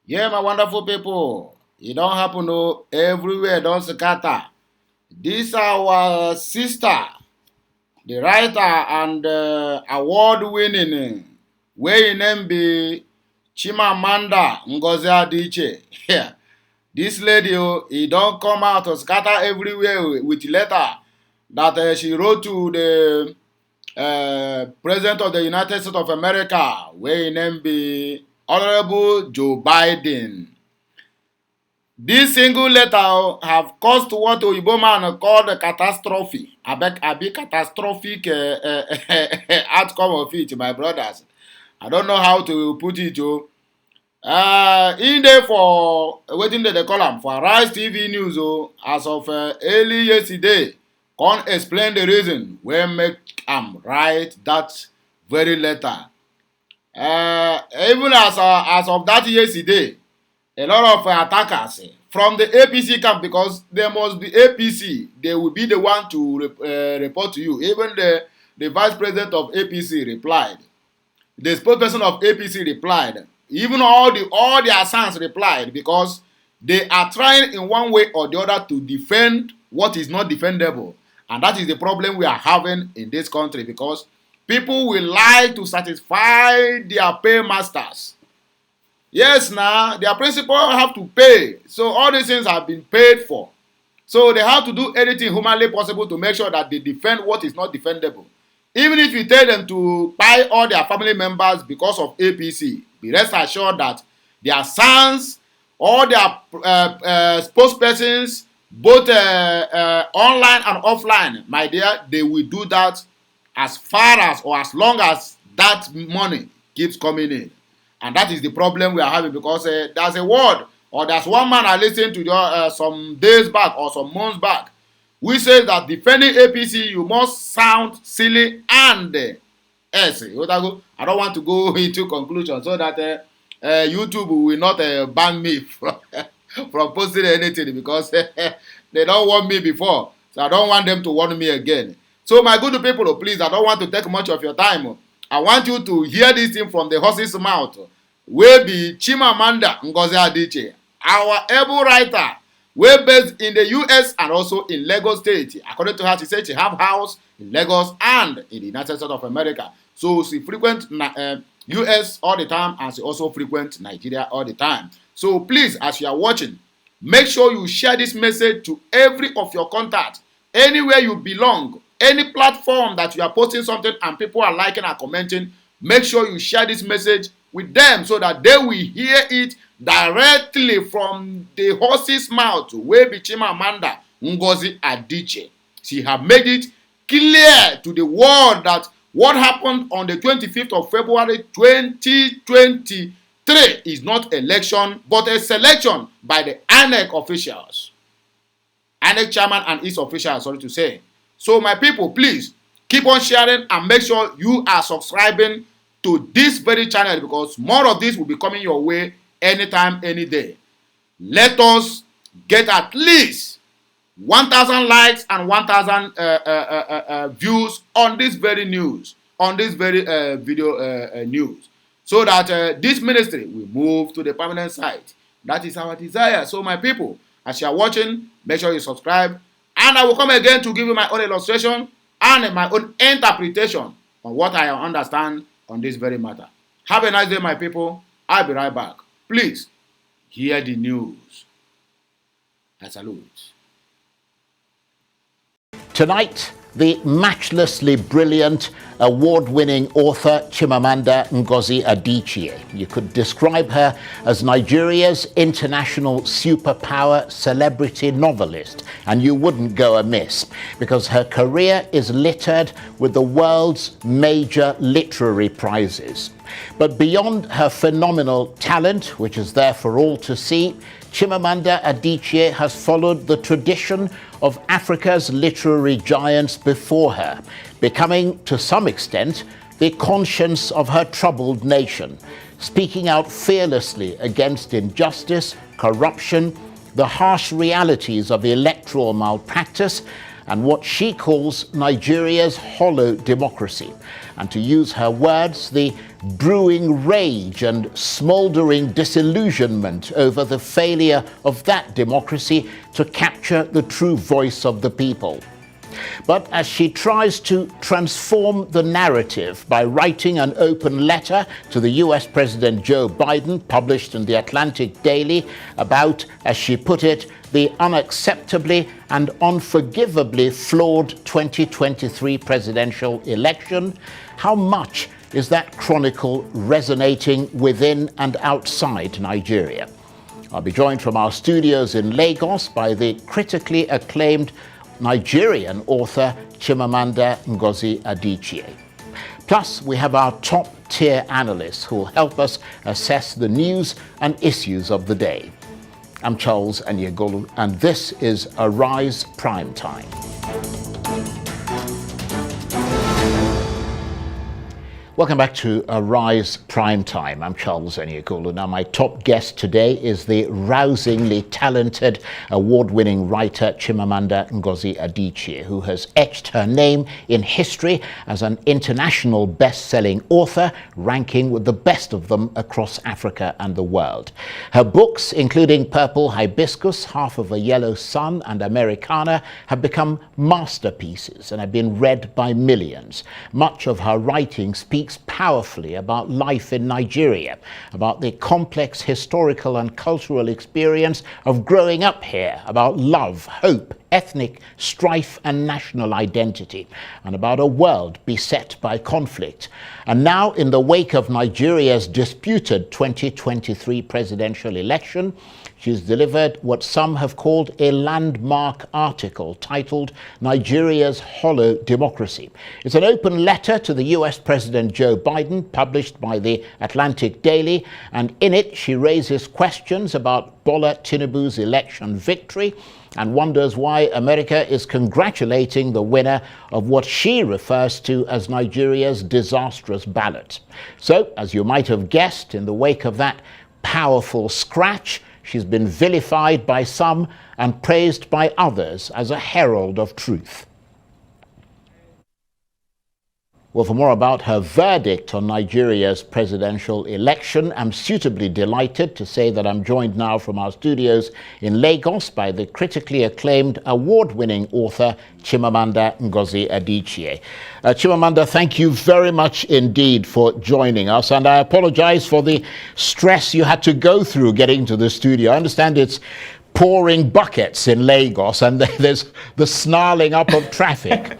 Yeah, my wonderful people. It don't happen no everywhere, don't scatter. This our sister, the writer and award-winning, where in name be Chimamanda Ngozi Adichie. Yeah, this lady, he don't come out to scatter everywhere with letter that she wrote to the President of the United States of America, where in name be Honorable Joe Biden. This single letter have caused what Oyibo man called a catastrophe. A big catastrophic outcome of it, my brothers. I don't know how to put it. In there for waiting the column for Rise TV News. As of early yesterday, can't explain the reason where make write that very letter. Even as of that yesterday, a lot of attackers from the APC camp, because there must be APC, they will be the one to report to you. Even the vice president of APC replied. The spokesperson of APC replied. Even all their sons replied, because they are trying in one way or the other to defend what is not defendable. And that is the problem we are having in this country, because people will lie to satisfy their paymasters. Yes, now their principal have to pay. So all these things have been paid for. So they have to do anything humanly possible to make sure that they defend what is not defendable. Even if you tell them to buy all their family members because of APC, be rest assured that their sons, all their spokespersons, both online and offline, my dear, they will do that as far as or as long as that money keeps coming in. And that is the problem we are having, because there's a word, or there's one man I listened to some days back or some months back, we say that defending APC, you must sound silly and I don't want to go into conclusion so that YouTube will not ban me from posting anything, because they don't want me before. So I don't want them to warn me again. So my good people, please, I don't want to take much of your time. I want you to hear this thing from the horse's mouth. Will be Chimamanda Ngozi Adichie, our able writer, wey based in the US and also in Lagos State. According to her, she said she have house in Lagos and in the United States of America. So she frequent US all the time, and she also frequent Nigeria all the time. So please, as you are watching, make sure you share this message to every of your contacts, anywhere you belong, any platform that you are posting something and people are liking and commenting. Make sure you share this message with them so that they will hear it directly from the horse's mouth, wey be Chimamanda Ngozi Adichie. She have made it clear to the world that what happened on the 25th of February 2023 is not election but a selection by the INEC officials, INEC chairman and its officials, sorry to say. So my people, please keep on sharing and make sure you are subscribing to this very channel, because more of this will be coming your way anytime, any day. Let us get at least 1,000 likes and 1,000 views on this very news, on this very video news, so that this ministry will move to the permanent site. That is our desire. So my people, as you are watching, make sure you subscribe, and I will come again to give you my own illustration and my own interpretation on what I understand on this very matter. Have a nice day, my people. I'll be right back. Please hear the news. I salute. Tonight, the matchlessly brilliant, award-winning author Chimamanda Ngozi Adichie. You could describe her as Nigeria's international superpower celebrity novelist, and you wouldn't go amiss, because her career is littered with the world's major literary prizes. But beyond her phenomenal talent, which is there for all to see, Chimamanda Adichie has followed the tradition of Africa's literary giants before her, becoming, to some extent, the conscience of her troubled nation, speaking out fearlessly against injustice, corruption, the harsh realities of electoral malpractice, and what she calls Nigeria's hollow democracy. And to use her words, the brewing rage and smouldering disillusionment over the failure of that democracy to capture the true voice of the people. But as she tries to transform the narrative by writing an open letter to the US President Joe Biden, published in the Atlantic Daily, about, as she put it, the unacceptably and unforgivably flawed 2023 presidential election, how much is that chronicle resonating within and outside Nigeria? I'll be joined from our studios in Lagos by the critically acclaimed Nigerian author Chimamanda Ngozi Adichie. Plus, we have our top-tier analysts who will help us assess the news and issues of the day. I'm Charles Anyegolu, and this is Arise Prime Time. Welcome back to Arise Prime Time. I'm Charles Anyegolu. Now, my top guest today is the rousingly talented, award-winning writer Chimamanda Ngozi Adichie, who has etched her name in history as an international best-selling author, ranking with the best of them across Africa and the world. Her books, including Purple Hibiscus, Half of a Yellow Sun, and Americana, have become masterpieces and have been read by millions. Much of her writing speaks powerfully about life in Nigeria, about the complex historical and cultural experience of growing up here, about love, hope, ethnic strife and national identity, and about a world beset by conflict. And now, in the wake of Nigeria's disputed 2023 presidential election, she's delivered what some have called a landmark article titled Nigeria's Hollow Democracy. It's an open letter to the US President Joe Biden, published by the Atlantic Daily, and in it she raises questions about Bola Tinubu's election victory and wonders why America is congratulating the winner of what she refers to as Nigeria's disastrous ballot. So, as you might have guessed, in the wake of that powerful scratch, she's been vilified by some and praised by others as a herald of truth. Well, for more about her verdict on Nigeria's presidential election, I'm suitably delighted to say that I'm joined now from our studios in Lagos by the critically acclaimed award-winning author Chimamanda Ngozi Adichie. Chimamanda, thank you very much indeed for joining us, and I apologize for the stress you had to go through getting to the studio. I understand it's pouring buckets in Lagos and there's the snarling up of traffic.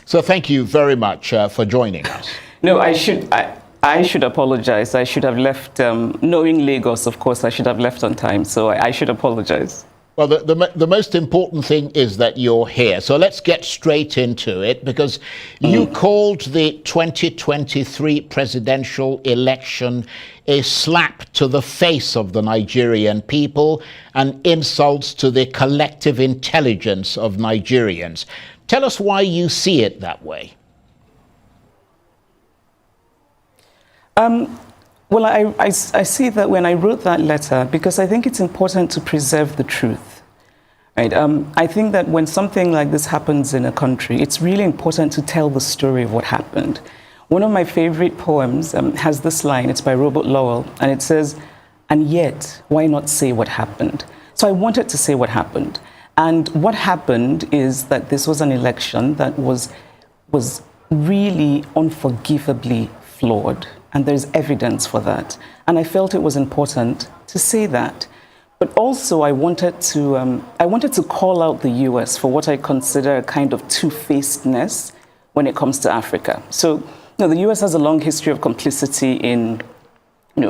So thank you very much for joining us. No, I should apologize. I should have left, knowing Lagos, of course, I should have left on time. So I should apologize. Well, the most important thing is that you're here. So let's get straight into it, because you called the 2023 presidential election a slap to the face of the Nigerian people and insults to the collective intelligence of Nigerians. Tell us why you see it that way. Well, I see that when I wrote that letter, because I think it's important to preserve the truth. Right? I think that when something like this happens in a country, it's really important to tell the story of what happened. One of my favorite poems has this line. It's by Robert Lowell, and it says, "And yet, why not say what happened?" So I wanted to say what happened. And what happened is that this was an election that was really unforgivably flawed. And there's evidence for that. And I felt it was important to say that. But also I wanted to call out the US for what I consider a kind of two-facedness when it comes to Africa. So, the US has a long history of complicity in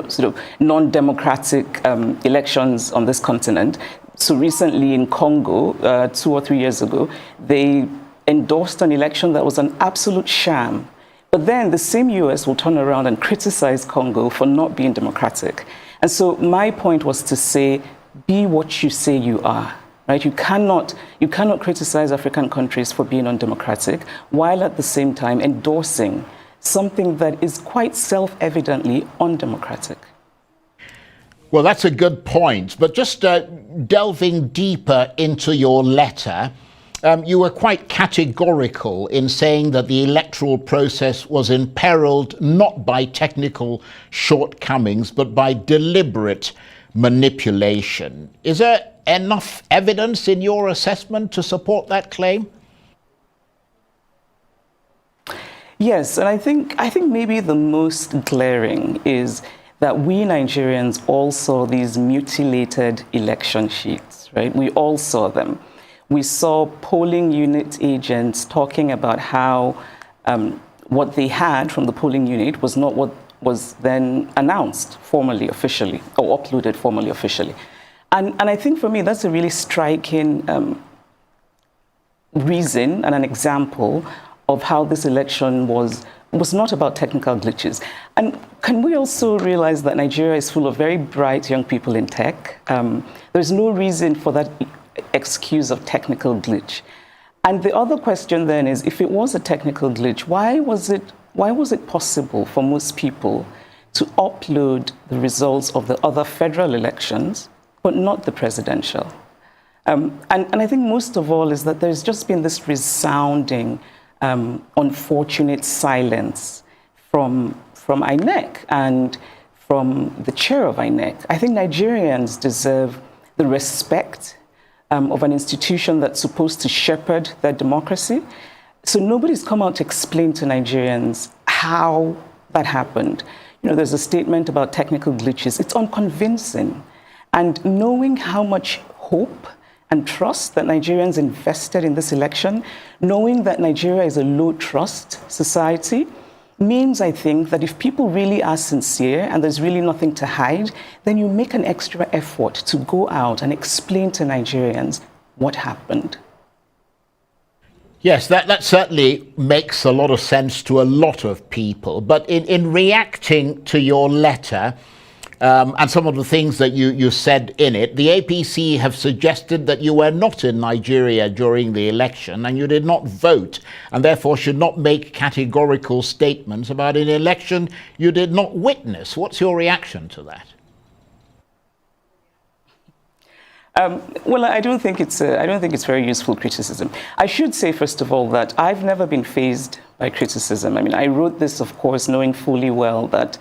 sort of non-democratic elections on this continent. So recently in Congo, 2 or 3 years ago, they endorsed an election that was an absolute sham. But then the same US will turn around and criticize Congo for not being democratic. And so my point was to say, be what you say you are. Right? You cannot criticize African countries for being undemocratic, while at the same time endorsing something that is quite self-evidently undemocratic. Well, that's a good point. But just delving deeper into your letter, You were quite categorical in saying that the electoral process was imperiled not by technical shortcomings, but by deliberate manipulation. Is there enough evidence in your assessment to support that claim? Yes, and I think maybe the most glaring is that we Nigerians all saw these mutilated election sheets, right? We all saw them. We saw polling unit agents talking about how what they had from the polling unit was not what was then announced formally, officially, or uploaded formally, officially. And I think for me, that's a really striking reason and an example of how this election was not about technical glitches. And can we also realize that Nigeria is full of very bright young people in tech? There's no reason for that excuse of technical glitch. And the other question then is, if it was a technical glitch, why was it possible for most people to upload the results of the other federal elections, but not the presidential? And I think most of all is that there's just been this resounding unfortunate silence from INEC and from the chair of INEC. I think Nigerians deserve the respect of an institution that's supposed to shepherd their democracy. So nobody's come out to explain to Nigerians how that happened. You know, there's a statement about technical glitches. It's unconvincing. And knowing how much hope and trust that Nigerians invested in this election, knowing that Nigeria is a low-trust society, means, I think, that if people really are sincere and there's really nothing to hide, then you make an extra effort to go out and explain to Nigerians what happened. Yes, that certainly makes a lot of sense to a lot of people. But in reacting to your letter, and some of the things that you said in it, the APC have suggested that you were not in Nigeria during the election and you did not vote, and therefore should not make categorical statements about an election you did not witness. What's your reaction to that? Well, I don't think it's very useful criticism. I should say, first of all, that I've never been fazed by criticism. I mean, I wrote this, of course, knowing fully well that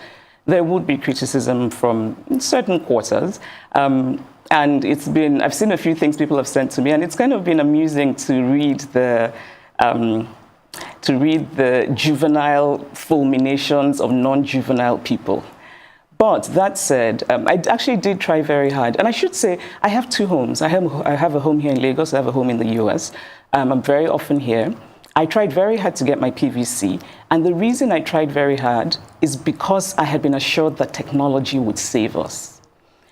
there would be criticism from certain quarters. And I've seen a few things people have sent to me, and it's kind of been amusing to read the juvenile fulminations of non-juvenile people. But that said, I actually did try very hard. And I should say, I have two homes. I have a home here in Lagos, I have a home in the US. I'm very often here. I tried very hard to get my PVC, and the reason I tried very hard is because I had been assured that technology would save us,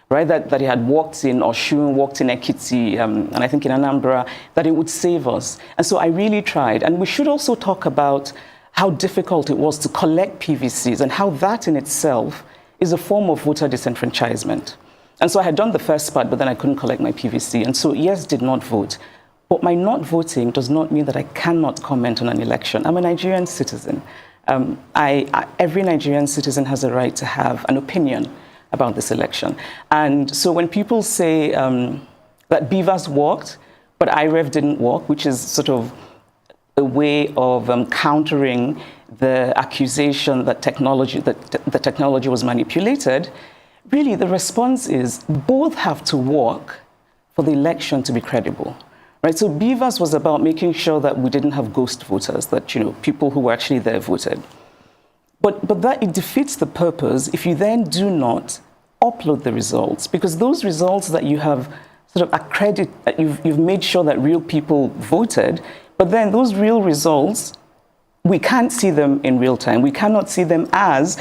right? That it had worked in Oshun, worked in Ekiti, and I think in Anambra, that it would save us. And so I really tried. And we should also talk about how difficult it was to collect PVCs and how that in itself is a form of voter disenfranchisement. And so I had done the first part, but then I couldn't collect my PVC. And so, yes, did not vote. But my not voting does not mean that I cannot comment on an election. I'm a Nigerian citizen. Every Nigerian citizen has a right to have an opinion about this election. And so when people say that BVAS worked, but IREV didn't work, which is sort of a way of countering the accusation that the technology was manipulated, really the response is both have to work for the election to be credible. Right, so BVAS was about making sure that we didn't have ghost voters, that people who were actually there voted. But that it defeats the purpose if you then do not upload the results, because those results that you have sort of you've made sure that real people voted, but then those real results, we can't see them in real time. We cannot see them as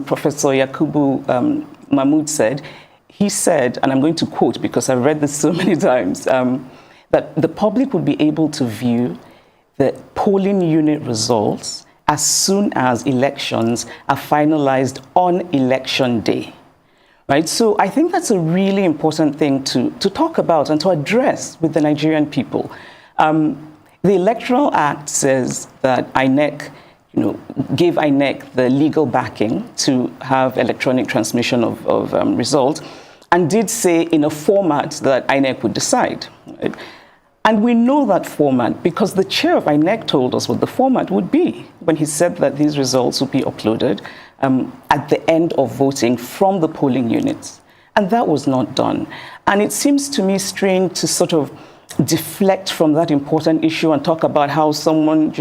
Professor Yakubu Mahmood said. He said, and I'm going to quote because I've read this so many times, that the public would be able to view the polling unit results as soon as elections are finalized on election day, right? So I think that's a really important thing to talk about and to address with the Nigerian people. The Electoral Act says that INEC, gave INEC the legal backing to have electronic transmission of results, and did say in a format that INEC would decide, right? And we know that format because the chair of INEC told us what the format would be when he said that these results would be uploaded at the end of voting from the polling units. And that was not done. And it seems to me strange to sort of deflect from that important issue and talk about how someone,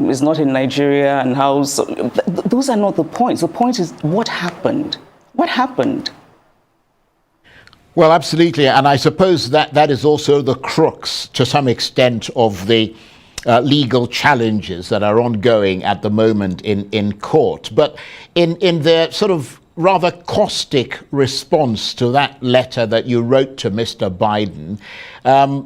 is not in Nigeria and how... those are not the points. The point is what happened. What happened? Well, absolutely. And I suppose that is also the crux, to some extent, of the legal challenges that are ongoing at the moment in court. But in their sort of rather caustic response to that letter that you wrote to Mr. Biden,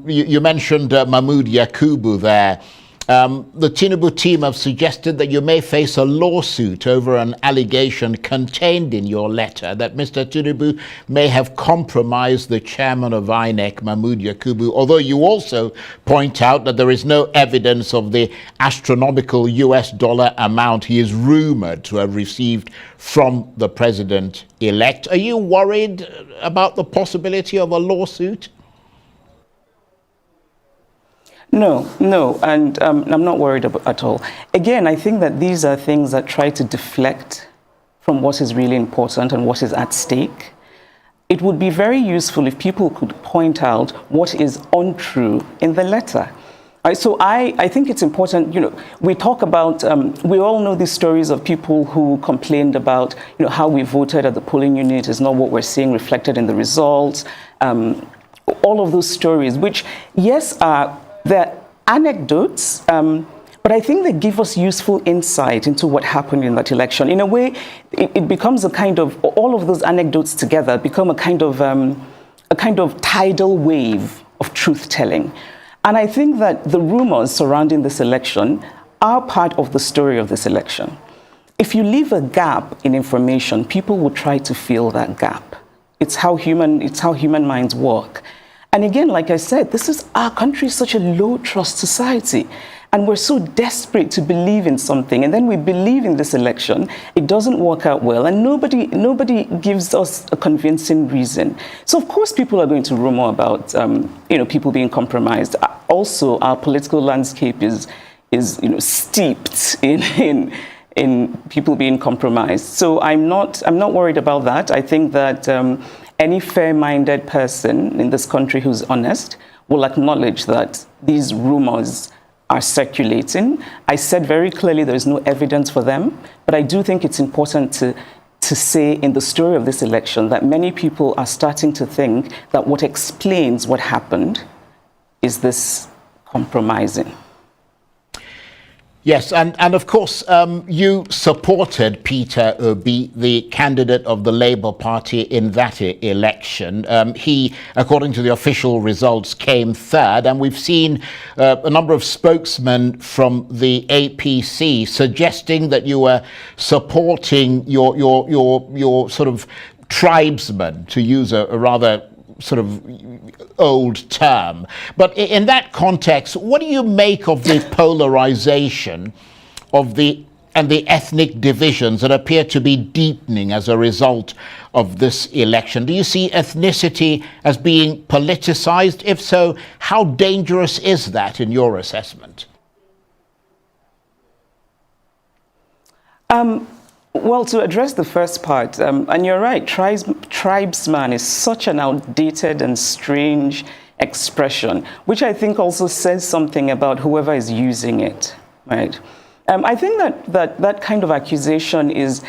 you mentioned Mahmoud Yakubu there. The Tinubu team have suggested that you may face a lawsuit over an allegation contained in your letter that Mr. Tinubu may have compromised the chairman of INEC, Mahmoud Yakubu, although you also point out that there is no evidence of the astronomical US dollar amount he is rumored to have received from the president-elect. Are you worried about the possibility of a lawsuit? No, and I'm not worried at all. Again, I think that these are things that try to deflect from what is really important and what is at stake. It would be very useful if people could point out what is untrue in the letter. So I think it's important, we talk about, we all know these stories of people who complained about, how we voted at the polling unit is not what we're seeing reflected in the results. All of those stories, which, yes, they're anecdotes, but I think they give us useful insight into what happened in that election. In a way, it becomes a kind of, all of those anecdotes together become a kind of tidal wave of truth-telling. And I think that the rumors surrounding this election are part of the story of this election. If you leave a gap in information, people will try to fill that gap. It's how human minds work. And again, like I said, our country is such a low-trust society. And we're so desperate to believe in something. And then we believe in this election. It doesn't work out well. And nobody gives us a convincing reason. So, of course, people are going to rumor about, people being compromised. Also, our political landscape is steeped in people being compromised. So I'm not worried about that. I think that any fair-minded person in this country who's honest will acknowledge that these rumors are circulating. I said very clearly there is no evidence for them, but I do think it's important to say in the story of this election that many people are starting to think that what explains what happened is this compromising. Yes, and of course, you supported Peter Obi, the candidate of the Labour Party in that election. He, according to the official results, came third, and we've seen a number of spokesmen from the APC suggesting that you were supporting your sort of tribesmen, to use a rather sort of old term. But in that context, what do you make of the polarization and the ethnic divisions that appear to be deepening as a result of this election? Do you see ethnicity as being politicized? If so, how dangerous is that in your assessment? Well, to address the first part, and you're right, tribesman is such an outdated and strange expression, which I think also says something about whoever is using it, right? I think that kind of accusation is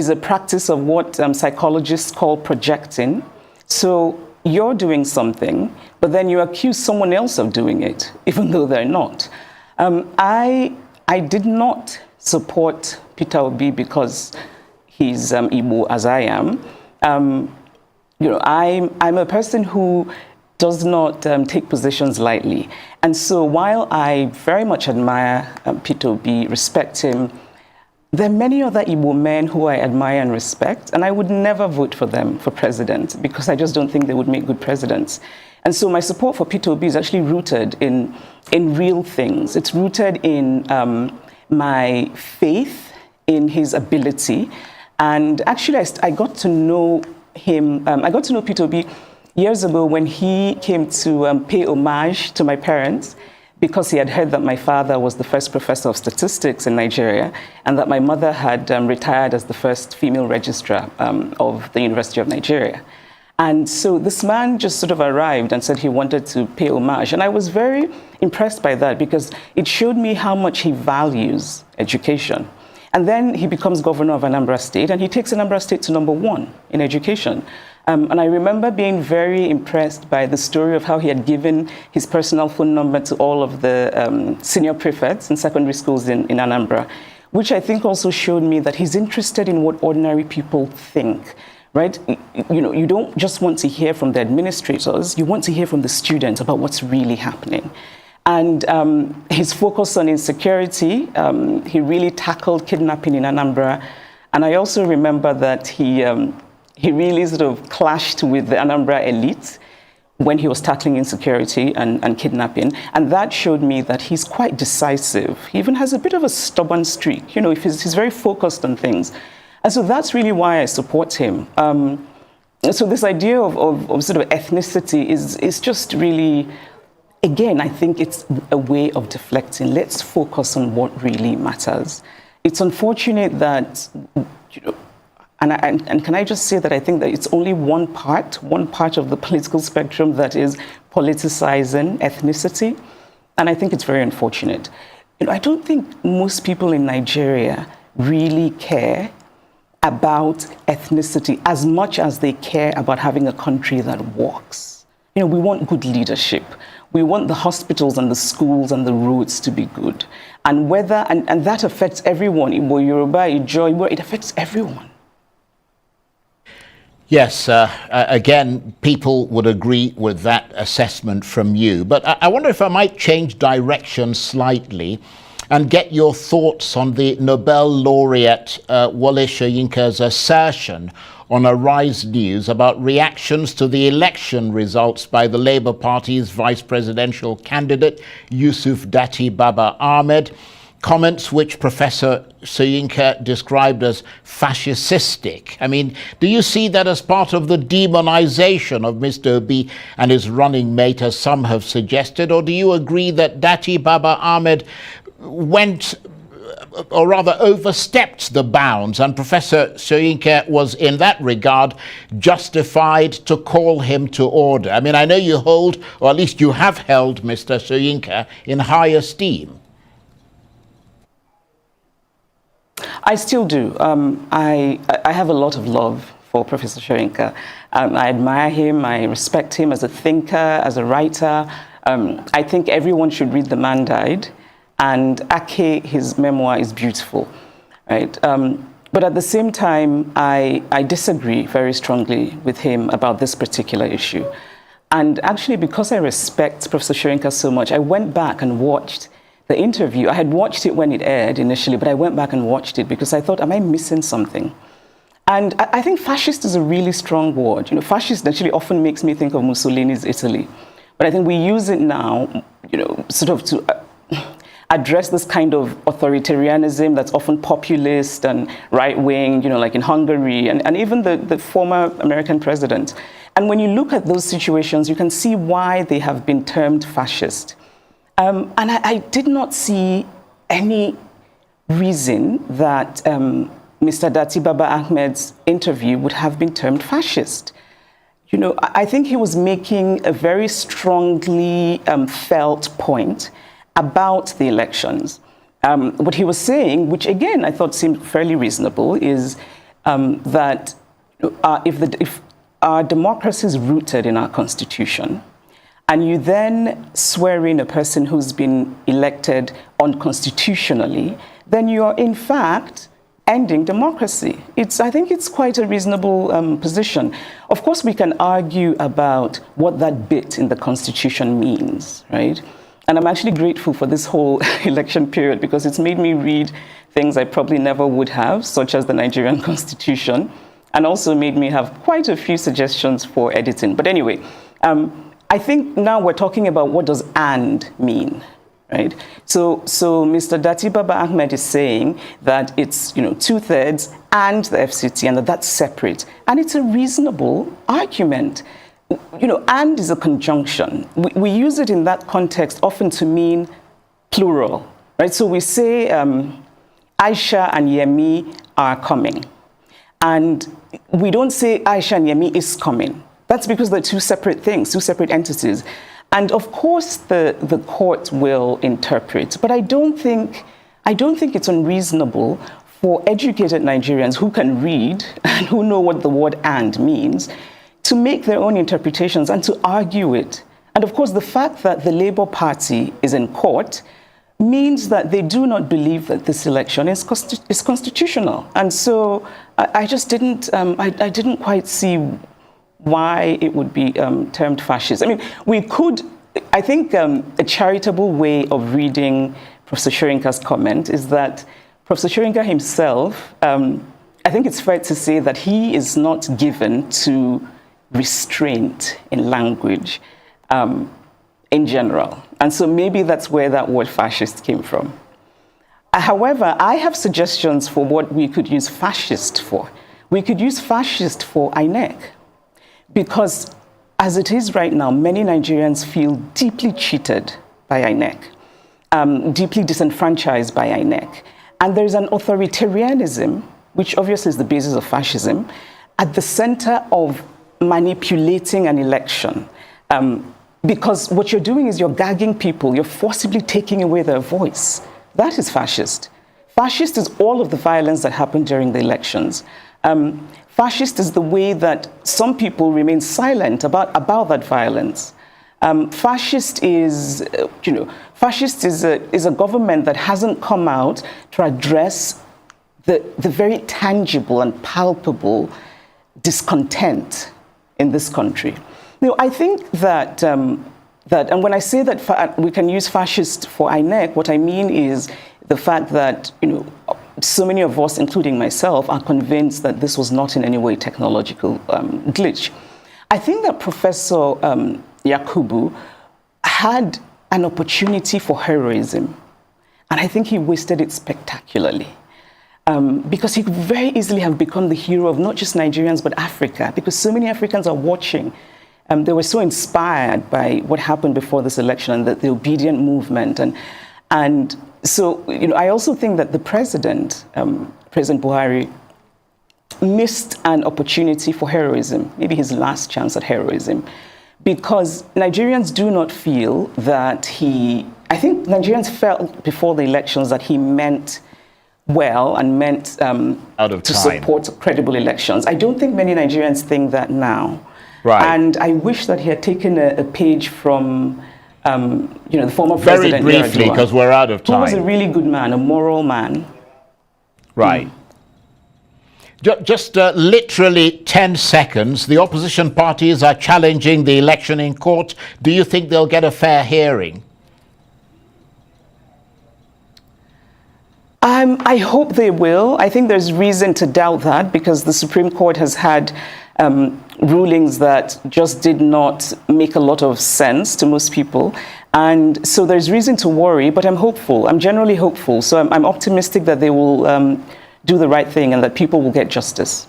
a practice of what psychologists call projecting. So you're doing something, but then you accuse someone else of doing it, even though they're not. I did not support Peter Obi because he's Igbo, as I am. I'm a person who does not take positions lightly. And so while I very much admire Peter Obi, respect him, there are many other Igbo men who I admire and respect, and I would never vote for them for president because I just don't think they would make good presidents. And so my support for Peter Obi is actually rooted in real things. It's rooted in my faith in his ability. And actually, I got to know him, I got to know Peter Obi, years ago when he came to pay homage to my parents, because he had heard that my father was the first professor of statistics in Nigeria and that my mother had retired as the first female registrar of the University of Nigeria. And so this man just sort of arrived and said he wanted to pay homage. And I was very impressed by that because it showed me how much he values education. And then he becomes governor of Anambra State, and he takes Anambra State to #1 in education. And I remember being very impressed by the story of how he had given his personal phone number to all of the senior prefects in secondary schools in Anambra, which I think also showed me that he's interested in what ordinary people think. Right? You know, you don't just want to hear from the administrators, you want to hear from the students about what's really happening. And his focus on insecurity, he really tackled kidnapping in Anambra. And I also remember that he really sort of clashed with the Anambra elite when he was tackling insecurity and kidnapping. And that showed me that he's quite decisive. He even has a bit of a stubborn streak. You know, he's very focused on things. And so that's really why I support him. So this idea of sort of ethnicity is just really, again, I think it's a way of deflecting. Let's focus on what really matters. It's unfortunate that, you know, and can I just say that I think that it's only one part of the political spectrum that is politicizing ethnicity. And I think it's very unfortunate. You know, I don't think most people in Nigeria really care about ethnicity as much as they care about having a country that works. You know, we want good leadership. We want the hospitals and the schools and the roads to be good. And and that affects everyone. Igbo, Yoruba, Ijo, it affects everyone. Yes, again, people would agree with that assessment from you. But I wonder if I might change direction slightly and get your thoughts on the Nobel laureate Wole Soyinka's assertion on Arise News about reactions to the election results by the Labour Party's vice presidential candidate, Yusuf Dati Baba Ahmed, comments which Professor Soyinka described as fascistic. I mean, do you see that as part of the demonization of Mr. Obi and his running mate, as some have suggested, or do you agree that Dati Baba Ahmed went, or rather overstepped the bounds, and Professor Soyinka was in that regard justified to call him to order? I mean, I know you hold, or at least you have held, Mr. Soyinka in high esteem. I still do. I have a lot of love for Professor Soyinka. I admire him, I respect him as a thinker, as a writer. I think everyone should read The Man Died. And Ake, his memoir, is beautiful, right? But at the same time, I disagree very strongly with him about this particular issue. And actually, because I respect Professor Soyinka so much, I went back and watched the interview. I had watched it when it aired initially, but I went back and watched it because I thought, am I missing something? And I think fascist is a really strong word. You know, fascist actually often makes me think of Mussolini's Italy. But I think we use it now, you know, sort of to address this kind of authoritarianism that's often populist and right-wing, you know, like in Hungary, and even the former American president. And when you look at those situations, you can see why they have been termed fascist. And I did not see any reason that Mr. Dati Baba Ahmed's interview would have been termed fascist. You know, I think he was making a very strongly felt point about the elections. What he was saying, which again I thought seemed fairly reasonable, is that if our democracy is rooted in our constitution, and you then swear in a person who's been elected unconstitutionally, then you are in fact ending democracy. I think it's quite a reasonable position. Of course, we can argue about what that bit in the Constitution means, right? And I'm actually grateful for this whole election period because it's made me read things I probably never would have, such as the Nigerian Constitution, and also made me have quite a few suggestions for editing. But anyway, I think now we're talking about what does "and" mean, right? So Mr. Dati Baba Ahmed is saying that it's 2/3 and the FCT, and that's separate. And it's a reasonable argument. and is a conjunction. We use it in that context often to mean plural, right? So we say Aisha and Yemi are coming. And we don't say Aisha and Yemi is coming. That's because they're two separate things, two separate entities. And of course, the court will interpret. But I don't think it's unreasonable for educated Nigerians who can read and who know what the word "and" means to make their own interpretations and to argue it. And of course, the fact that the Labour Party is in court means that they do not believe that this election is constitutional. And so I just didn't, I didn't quite see why it would be termed fascist. I mean, I think a charitable way of reading Professor Shoyinka's comment is that Professor Shoyinka himself, I think it's fair to say that he is not given to restraint in language in general. And so maybe that's where that word fascist came from. However, I have suggestions for what we could use fascist for. We could use fascist for INEC, because as it is right now, many Nigerians feel deeply cheated by INEC, deeply disenfranchised by INEC. And there's an authoritarianism, which obviously is the basis of fascism, at the center of manipulating an election. Because what you're doing is you're gagging people, you're forcibly taking away their voice. That is fascist. Fascist is all of the violence that happened during the elections. Fascist is the way that some people remain silent about that violence. Fascist is, fascist is a government that hasn't come out to address the very tangible and palpable discontent in this country. I think that, and when I say that we can use fascist for INEC, what I mean is the fact that, so many of us, including myself, are convinced that this was not in any way technological glitch. I think that Professor Yakubu had an opportunity for heroism, and I think he wasted it spectacularly. Because he could very easily have become the hero of not just Nigerians, but Africa, because so many Africans are watching. They were so inspired by what happened before this election and the obedient movement. And so, I also think that the president, President Buhari, missed an opportunity for heroism, maybe his last chance at heroism, because Nigerians do not feel that I think Nigerians felt before the elections that he meant well and meant to support credible elections. I don't think many Nigerians think that now. Right. And I wish that he had taken a page from, the former president. Very briefly, because we're out of time. Who was a really good man, a moral man. Right. Just literally 10 seconds. The opposition parties are challenging the election in court. Do you think they'll get a fair hearing? I hope they will. I think there's reason to doubt that because the Supreme Court has had rulings that just did not make a lot of sense to most people. And so there's reason to worry, but I'm hopeful. I'm generally hopeful. So I'm optimistic that they will do the right thing and that people will get justice.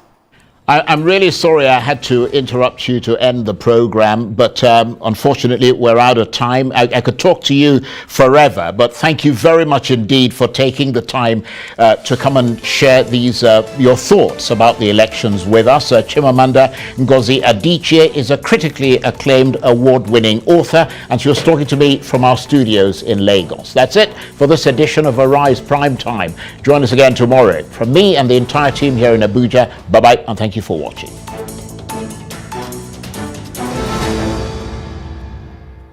I'm really sorry I had to interrupt you to end the program, but unfortunately we're out of time. I could talk to you forever, but thank you very much indeed for taking the time to come and share these your thoughts about the elections with us. Chimamanda Ngozi Adichie is a critically acclaimed award-winning author, and she was talking to me from our studios in Lagos. That's it for this edition of Arise Prime Time. Join us again tomorrow. From me and the entire team here in Abuja, bye-bye and thank you for watching.